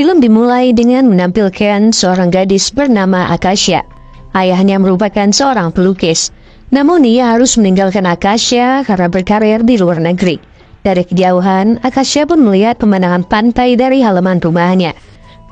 Film dimulai dengan menampilkan seorang gadis bernama Akasha. Ayahnya merupakan seorang pelukis. Namun ia harus meninggalkan Akasha karena berkarir di luar negeri. Dari kejauhan, Akasha pun melihat pemandangan pantai dari halaman rumahnya.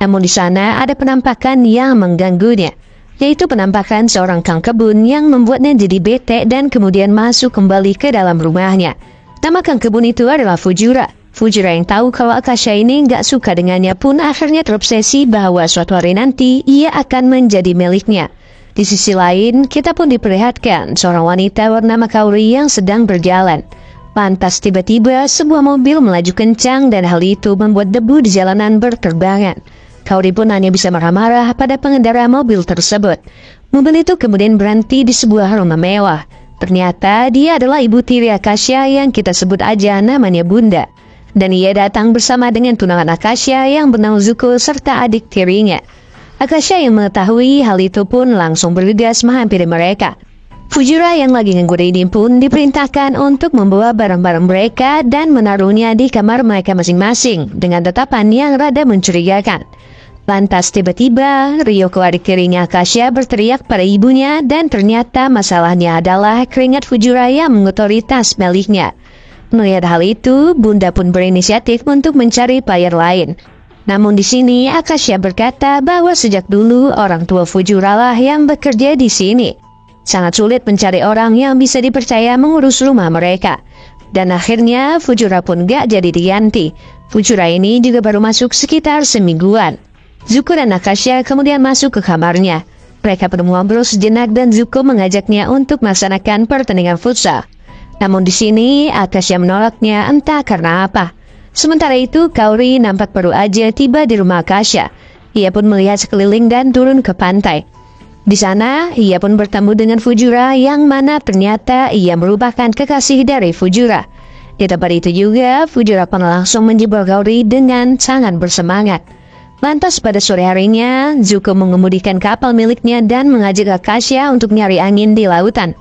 Namun di sana ada penampakan yang mengganggunya, yaitu penampakan seorang kang kebun yang membuatnya jadi bete dan kemudian masuk kembali ke dalam rumahnya. Nama kang kebun itu adalah Fujura. Fujura yang tahu kalau Akasha ini nggak suka dengannya pun akhirnya terobsesi bahwa suatu hari nanti ia akan menjadi miliknya. Di sisi lain, kita pun diperlihatkan seorang wanita bernama Kaori yang sedang berjalan. Lantas tiba-tiba sebuah mobil melaju kencang dan hal itu membuat debu di jalanan berterbangan. Kaori pun hanya bisa marah-marah pada pengendara mobil tersebut. Mobil itu kemudian berhenti di sebuah rumah mewah. Ternyata dia adalah ibu tiri Akasha yang kita sebut aja namanya Bunda. Dan ia datang bersama dengan tunangan Akasha yang bernama Zuko serta adik tirinya. Akasha yang mengetahui hal itu pun langsung bergegas menghampiri mereka. Fujura yang lagi nganggur ini pun diperintahkan untuk membawa barang-barang mereka dan menaruhnya di kamar mereka masing-masing dengan tatapan yang rada mencurigakan. Lantas tiba-tiba Ryoko adik tirinya Akasha berteriak pada ibunya dan ternyata masalahnya adalah keringat Fujura yang mengotori tas miliknya. Melihat hal itu, Bunda pun berinisiatif untuk mencari player lain. Namun di sini Akasha berkata bahwa sejak dulu orang tua Fujura lah yang bekerja di sini. Sangat sulit mencari orang yang bisa dipercaya mengurus rumah mereka. Dan akhirnya Fujura pun gak jadi diganti. Fujura ini juga baru masuk sekitar semingguan. Zuko dan Akasha kemudian masuk ke kamarnya. Mereka pun ngobrol sejenak dan Zuko mengajaknya untuk melaksanakan pertandingan futsal. Namun di sini Akasha menolaknya entah karena apa. Sementara itu, Kaori nampak baru aja tiba di rumah Akasha. Ia pun melihat sekeliling dan turun ke pantai. Di sana, ia pun bertemu dengan Fujura yang mana ternyata ia merupakan kekasih dari Fujura. Di tempat itu juga, Fujura pun langsung menjebak Kaori dengan sangat bersemangat. Lantas pada sore harinya, Zuko mengemudikan kapal miliknya dan mengajak Akasha untuk nyari angin di lautan.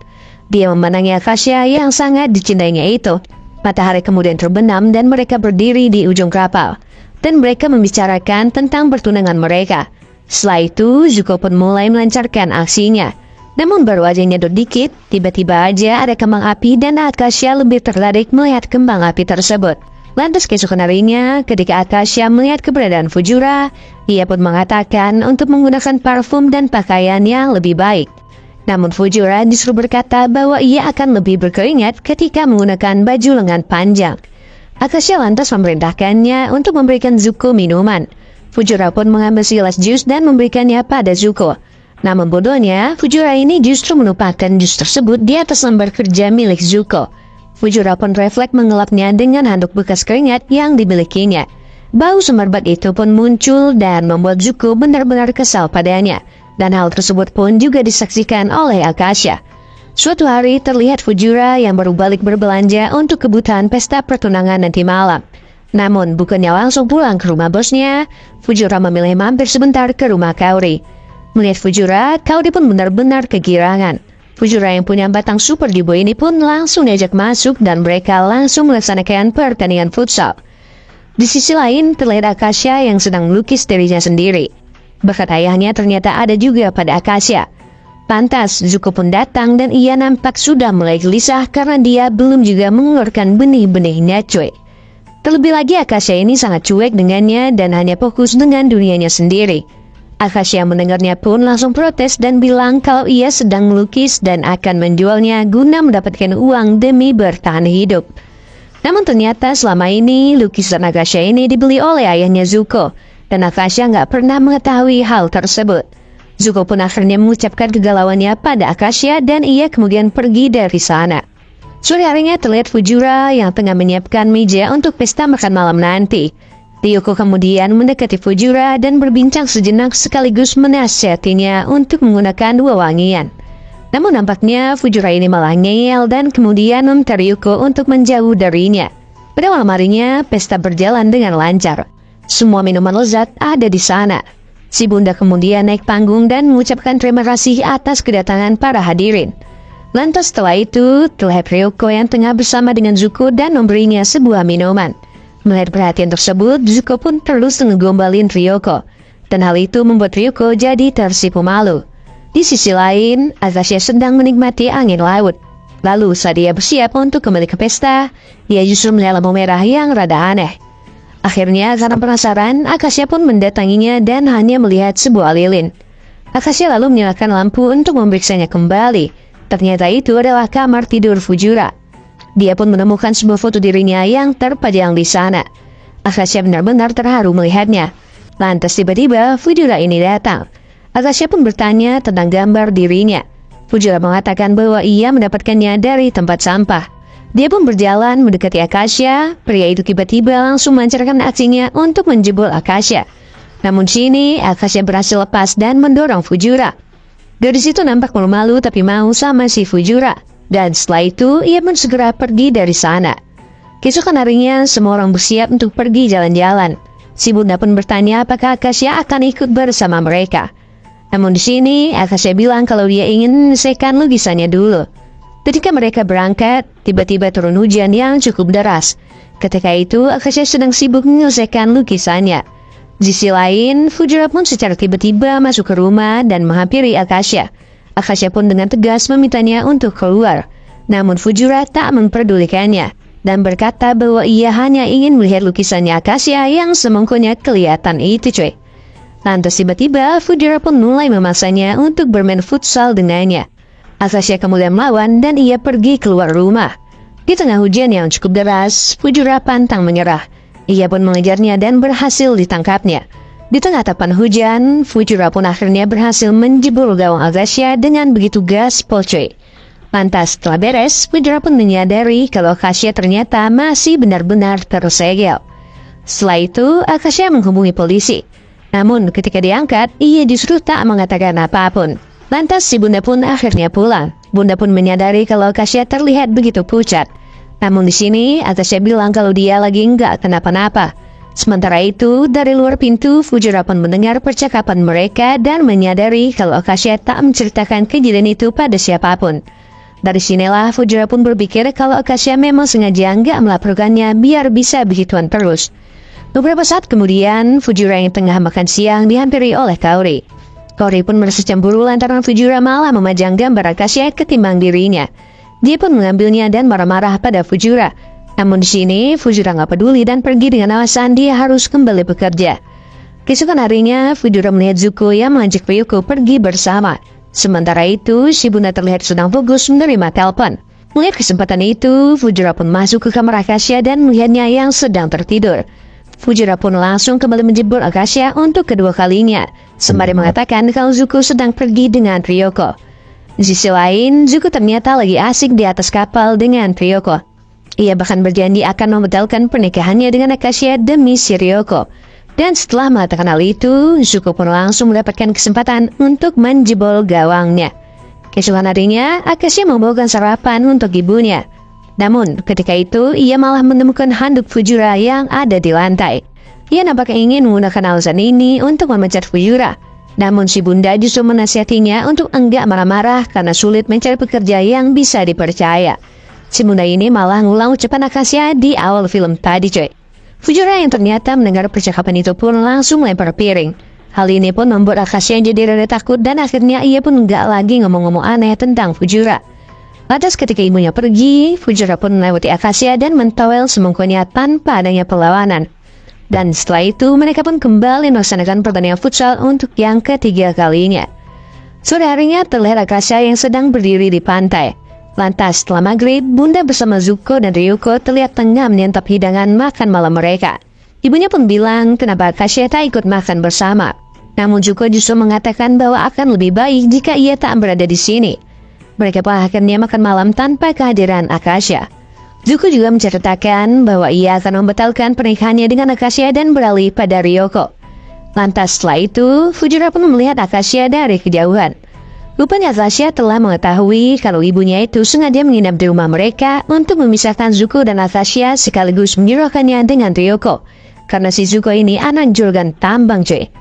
Dia memandangi Akasha yang sangat dicintainya itu. Matahari kemudian terbenam dan mereka berdiri di ujung kapal. Dan mereka membicarakan tentang pertunangan mereka. Setelah itu, Zuko pun mulai melancarkan aksinya. Namun baru aja nyedot dikit, tiba-tiba aja ada kembang api dan Akasha lebih tertarik melihat kembang api tersebut. Lantas keesokan harinya, ketika Akasha melihat keberadaan Fujura, ia pun mengatakan untuk menggunakan parfum dan pakaian yang lebih baik. Namun Fujura justru berkata bahwa ia akan lebih berkeringat ketika menggunakan baju lengan panjang. Akasha lantas memerintahkannya untuk memberikan Zuko minuman. Fujura pun mengambil segelas jus dan memberikannya pada Zuko. Namun bodohnya, Fujura ini justru menumpahkan jus tersebut di atas lembar kerja milik Zuko. Fujura pun refleks mengelapnya dengan handuk bekas keringat yang dimilikinya. Bau semerbak itu pun muncul dan membuat Zuko benar-benar kesal padanya. Dan hal tersebut pun juga disaksikan oleh Akasha. Suatu hari terlihat Fujura yang baru balik berbelanja untuk kebutuhan pesta pertunangan nanti malam. Namun bukannya langsung pulang ke rumah bosnya, Fujura memilih mampir sebentar ke rumah Kaori. Melihat Fujura, Kaori pun benar-benar kegirangan. Fujura yang punya batang super dibo ini pun langsung diajak masuk dan mereka langsung melaksanakan pertandingan futsal. Di sisi lain terlihat Akasha yang sedang melukis dirinya sendiri. Bakat ayahnya ternyata ada juga pada Akasha. Pantas, Zuko pun datang dan ia nampak sudah mulai gelisah karena dia belum juga mengeluarkan benih-benihnya cuy. Terlebih lagi Akasha ini sangat cuek dengannya dan hanya fokus dengan dunianya sendiri. Akasha mendengarnya pun langsung protes dan bilang kalau ia sedang melukis dan akan menjualnya guna mendapatkan uang demi bertahan hidup. Namun ternyata selama ini lukisan Akasha ini dibeli oleh ayahnya Zuko. Dan Akasha nggak pernah mengetahui hal tersebut. Zuko pun akhirnya mengucapkan kegalauannya pada Akasha dan ia kemudian pergi dari sana. Sore harinya terlihat Fujura yang tengah menyiapkan meja untuk pesta makan malam nanti. Ryoko kemudian mendekati Fujura dan berbincang sejenak sekaligus menasihatinya untuk menggunakan dua wangian. Namun nampaknya Fujura ini malah ngeyel dan kemudian meminta Ryoko untuk menjauh darinya. Pada malam harinya, pesta berjalan dengan lancar. Semua minuman lezat ada di sana. Si Bunda kemudian naik panggung dan mengucapkan terima kasih atas kedatangan para hadirin. Lantas setelah itu, terlihat Ryoko yang tengah bersama dengan Zuko dan memberinya sebuah minuman. Melihat perhatian tersebut, Zuko pun terus ngegombalin Ryoko. Dan hal itu membuat Ryoko jadi tersipu malu. Di sisi lain, Akasha sedang menikmati angin laut. Lalu saat dia bersiap untuk kembali ke pesta, ia justru melihat lampu merah yang rada aneh. Akhirnya karena penasaran, Akasha pun mendatanginya dan hanya melihat sebuah lilin. Akasha lalu menyalakan lampu untuk memeriksanya kembali. Ternyata itu adalah kamar tidur Fujura. Dia pun menemukan sebuah foto dirinya yang terpajang di sana. Akasha benar-benar terharu melihatnya. Lantas tiba-tiba Fujura ini datang. Akasha pun bertanya tentang gambar dirinya. Fujura mengatakan bahwa ia mendapatkannya dari tempat sampah. Dia pun berjalan mendekati Akasha. Pria itu tiba-tiba langsung melancarkan aksinya untuk menjebol Akasha. Namun sini Akasha berhasil lepas dan mendorong Fujura. Gadis itu nampak malu-malu tapi mau sama si Fujura. Dan setelah itu ia pun segera pergi dari sana. Keesokan harinya semua orang bersiap untuk pergi jalan-jalan. Si bunda pun bertanya apakah Akasha akan ikut bersama mereka. Namun di sini Akasha bilang kalau dia ingin menyelesaikan lukisannya dulu. Ketika mereka berangkat, tiba-tiba turun hujan yang cukup deras. Ketika itu Akasha sedang sibuk menyelesaikan lukisannya. Di sisi lain, Fujura pun secara tiba-tiba masuk ke rumah dan menghampiri Akasha. Akasha pun dengan tegas memintanya untuk keluar. Namun Fujura tak memperdulikannya dan berkata bahwa ia hanya ingin melihat lukisannya Akasha yang semongkonya kelihatan itu cuy. Lantas tiba-tiba Fujura pun mulai memaksanya untuk bermain futsal dengannya. Akasha kemudian melawan dan ia pergi keluar rumah. Di tengah hujan yang cukup deras, Fujura pantang menyerah. Ia pun mengejarnya dan berhasil ditangkapnya. Di tengah tapan hujan, Fujura pun akhirnya berhasil menjebol gawang Akasha dengan begitu gaspol cuy. Lantas setelah beres, Fujura pun menyadari kalau Akasha ternyata masih benar-benar tersegel. Setelah itu, Akasha menghubungi polisi. Namun ketika diangkat, ia justru tak mengatakan apapun. Lantas si bunda pun akhirnya pulang. Bunda pun menyadari kalau Akasha terlihat begitu pucat. Namun di sini Akasha bilang kalau dia lagi enggak kenapa-napa. Sementara itu, dari luar pintu, Fujura pun mendengar percakapan mereka dan menyadari kalau Akasha tak menceritakan kejadian itu pada siapapun. Dari sinilah Fujura pun berpikir kalau Akasha memang sengaja enggak melaporkannya biar bisa begituan terus. Beberapa saat kemudian, Fujura yang tengah makan siang dihampiri oleh Kaori. Kaori pun merasa cemburu lantaran Fujura malah memajang gambar Akasha ketimbang dirinya. Dia pun mengambilnya dan marah-marah pada Fujura. Namun di sini, Fujura nggak peduli dan pergi dengan alasan dia harus kembali bekerja. Keesokan harinya, Fujura melihat Zuko yang mengajak Ryoko pergi bersama. Sementara itu, si bunda terlihat sedang fokus menerima telepon. Melihat kesempatan itu, Fujura pun masuk ke kamar Akasha dan melihatnya yang sedang tertidur. Fujura pun langsung kembali menjebol Akasha untuk kedua kalinya, sembari mengatakan kalau Zuko sedang pergi dengan Ryoko. Di sisi lain, Zuko ternyata lagi asik di atas kapal dengan Ryoko. Ia bahkan berjanji akan membatalkan pernikahannya dengan Akasha demi si Ryoko. Dan setelah mengatakan hal itu, Zuko pun langsung mendapatkan kesempatan untuk menjebol gawangnya. Keesokan harinya, Akasha membawakan sarapan untuk ibunya. Namun, ketika itu, ia malah menemukan handuk Fujura yang ada di lantai. Ia nampaknya ingin menggunakan alasan ini untuk memecat Fujura. Namun si bunda justru menasihatinya untuk enggak marah-marah karena sulit mencari pekerja yang bisa dipercaya. Si bunda ini malah ngulang ucapan Akasha di awal film tadi coy. Fujura yang ternyata mendengar percakapan itu pun langsung melempar piring. Hal ini pun membuat Akasha jadi rada takut dan akhirnya ia pun enggak lagi ngomong-ngomong aneh tentang Fujura. Lantas ketika ibunya pergi, Fujura pun melewati Akasha dan mentowel semongkonya tanpa adanya perlawanan. Dan setelah itu, mereka pun kembali melaksanakan pertandingan futsal untuk yang ketiga kalinya. Sore harinya terlihat Akasha yang sedang berdiri di pantai. Lantas setelah maghrib, bunda bersama Zuko dan Ryoko terlihat tengah menyantap hidangan makan malam mereka. Ibunya pun bilang kenapa Akasha tak ikut makan bersama. Namun Zuko justru mengatakan bahwa akan lebih baik jika ia tak berada di sini. Mereka pun akhirnya makan malam tanpa kehadiran Akasha. Zuko juga menceritakan bahwa ia akan membatalkan pernikahannya dengan Akasha dan beralih pada Ryoko. Lantas setelah itu, Fujura pun melihat Akasha dari kejauhan. Rupanya Akasha telah mengetahui kalau ibunya itu sengaja menginap di rumah mereka untuk memisahkan Zuko dan Akasha sekaligus menyerahkannya dengan Ryoko. Karena si Zuko ini anak juragan tambang cuy.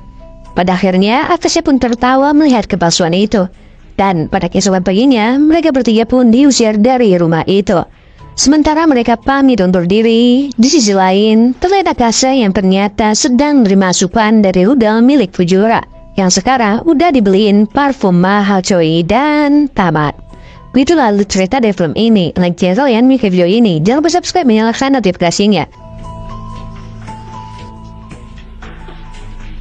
Pada akhirnya, Akasha pun tertawa melihat kepalsuan itu. Dan pada keesokan paginya, mereka bertiga pun diusir dari rumah itu. Sementara mereka pamit undur diri, di sisi lain, terlihat Akasha yang ternyata sedang menerima asupan dari rudal milik Fujura, yang sekarang udah dibeliin parfum mahal coy dan tamat. Begitu lalu cerita dari film ini. Like channel kalian like video ini, jangan lupa subscribe, menyalakan notifikasinya.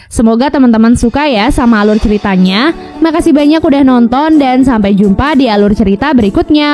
Semoga teman-teman suka ya sama alur ceritanya. Makasih banyak udah nonton dan sampai jumpa di alur cerita berikutnya.